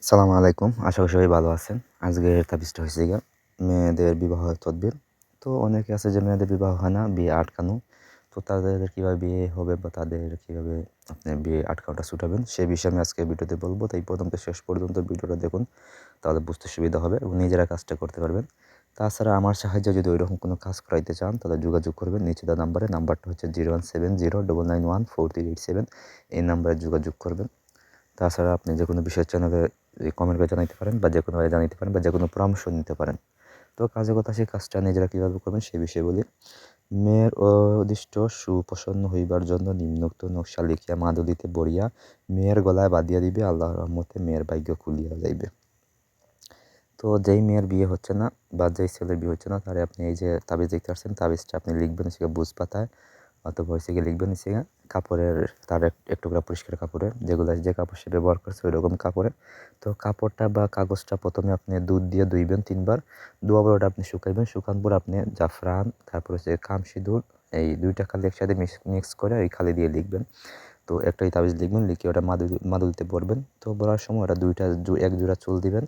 সালামু আলাইকুম। আশা করি সবাই ভালো আছেন। আজকের তাবিজটা হইছে গিয়া মেয়েদের বিবাহ তদবির। তো অনেকে আছে যে মেয়েদের বিবাহ হয় না, বিয়ে আটকানো। তো তাদের কিভাবে বিয়ে হবে বা তাদের কিভাবে আপনি বিয়ে আটকানোটা ছুটাবেন সে বিষয়ে আমি আজকে ভিডিওতে বলব। তাই প্রথম থেকে শেষ পর্যন্ত ভিডিওটা দেখুন। তাহলে বুঝতে সুবিধা হবে এবং নিজেরা কাজটা করতে পারবেন। তাছাড়া আমার সাহায্যে যদি ঐরকম কোনো কাজ করাইতে চান তাহলে যোগাযোগ করবেন নিচে দেওয়া নাম্বারে। নাম্বারটা হচ্ছে 017099143887 এই নাম্বারে যোগাযোগ করবেন। তাছাড়া আপনি যেকোনো বিষয়ের চ্যানেলে কমেন্ট করে জানাইতে পারেন বা যেকোনোভাবে জানাইতে পারেন বা যেকোনো পরামর্শ নিতে পারেন। তো কাজের কথা সেই কাজটা নিজেরা কীভাবে করবেন সেই বিষয়ে বলি। মেয়ের অদিষ্ট সুপ্রসন্ন হইবার জন্য নিম্নোক্ত নকশা লিখিয়া মাদুলিতে বড়িয়া মেয়ের গলায় বাঁধিয়া দিবে। আল্লাহর রহমতে মেয়ের ভাগ্য খুলিয়া যাইবে। তো যেই মেয়ের বিয়ে হচ্ছে না বা যেই ছেলের বিয়ে হচ্ছে না তারে আপনি এই যে তাবিজ দেখতে পাচ্ছেন, তাবিজটা আপনি লিখবেন হচ্ছে গিয়ে বুঝ পাতায় অথবা হচ্ছে গিয়ে লিখবেন হচ্ছে গিয়ে কাপড়ের, তার এক টুকরা পরিষ্কার কাপড়ের, যেগুলো যে কাপড় সে ব্যবহার করছে ওই রকম কাপড়ের। তো কাপড়টা বা কাগজটা প্রথমে আপনি দুধ দিয়ে ধুইবেন ৩ বার। ধোয়া পরে ওটা আপনি শুকাইবেন। শুকানোর পর আপনি জাফরান তারপর হচ্ছে কামসিঁদুর এই ২টা খালি একসাথে মিক্স করে ওই খালি দিয়ে লিখবেন। তো একটাই তাবিজ লিখবেন, লিখে ওটা মাদুলিতে ভরবেন। তো ভরার সময় ওটা এক জোড়া চুল দিবেন।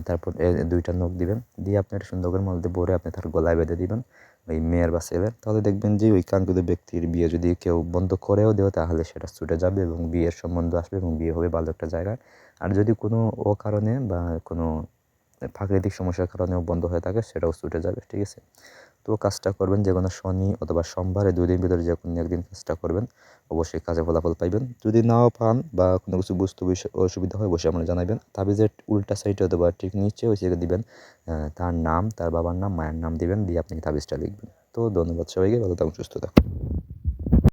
তারপর ২টা নখ দিবেন। দিয়ে আপনি একটা সুন্দর করে মধ্যে ভরে আপনি তার গলায় বেঁধে দিবেন ওই মেয়ের বা ছেলের। তাহলে দেখবেন যে ওই কাঙ্ক্ষিত ব্যক্তির বিয়ে যদি কেউ বন্ধ করেও দেয় তাহলে সেটা ছুটে যাবে এবং বিয়ের সম্বন্ধ আসবে এবং বিয়ে হবে ভালো একটা জায়গায়। আর যদি কোনো অকারণে বা কোনো প্রাকৃতিক সমস্যার কারণেও বন্ধ হয়ে থাকে সেটাও ছুটে যাবে, ঠিক আছে? তো কাজটা করবেন যেকোনো শনি অথবা সোমবার এই ২ দিনের ভিতরে যেকোনো একদিন কাজটা করবেন। অবশ্যই কাজে ফলাফল পাইবেন। যদি নাও পান বা কোনো কিছু বুঝতে অসুবিধা হয় অবশ্যই আমাকে জানাবেন। তাবিজের উল্টা সাইডে অথবা ঠিক নিচে ওই জায়গায় দিবেন তার নাম, তার বাবার নাম, মায়ের নাম দিবেন, দিয়ে আপনি তাবিজটা লিখবেন। তো ধন্যবাদ সবাইকে, ভালো থাকুন, সুস্থ থাকুন।